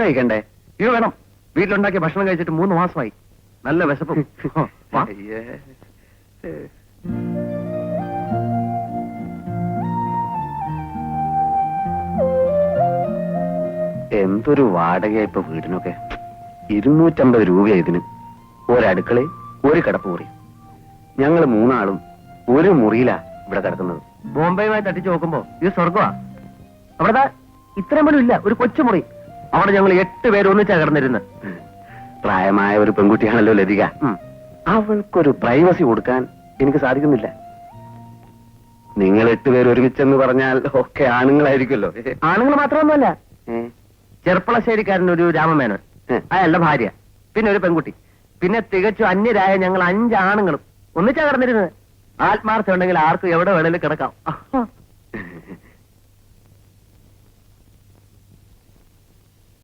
കഴിക്കണ്ടേ? ഇത് വേണം. വീട്ടിലുണ്ടാക്കിയ ഭക്ഷണം കഴിച്ചിട്ട് 3 മാസമായി. നല്ല വിശപ്പും. വാ. എന്തൊരു വാടകയാ ഇപ്പൊ വീടിനൊക്കെ. 250 രൂപയാ ഇതിന്. ഒരടുക്കളയും ഒരു കിടപ്പുമുറി. ഞങ്ങൾ 3 ആളും ഒരു മുറിയിലാ ഇവിടെ കിടക്കുന്നത്. ബോംബെയുമായി തട്ടിച്ചു നോക്കുമ്പോ ഇത് സ്വർഗമാ. അവിടെ ഇത്രയും പോലും ഇല്ല, ഒരു കൊച്ചുമുറി. അവിടെ ഞങ്ങൾ 8 പേര് ഒന്നിച്ചാ കിടന്നിരുന്ന്. പ്രായമായ ഒരു പെൺകുട്ടിയാണല്ലോ ലതിക. അവൾക്കൊരു പ്രൈവസി കൊടുക്കാൻ എനിക്ക് സാധിക്കുന്നില്ല. നിങ്ങൾ 8 പേര് ഒരുമിച്ചെന്ന് പറഞ്ഞാൽ ഒക്കെ ആണുങ്ങളായിരിക്കുമല്ലോ. ആണുങ്ങൾ മാത്രമൊന്നുമല്ല, ചെർപ്പളശ്ശേരിക്കാരൻ ഒരു രാമമേനൻ, അയാളുടെ ഭാര്യ, പിന്നെ ഒരു പെൺകുട്ടി, പിന്നെ തികച്ചും അന്യരായ ഞങ്ങൾ 5 ആണുങ്ങളും ഒന്നിച്ചാ കിടന്നിരുന്നത്. ആത്മാർത്ഥം ഉണ്ടെങ്കിൽ ആർക്കും എവിടെ വേണേലും കിടക്കാം.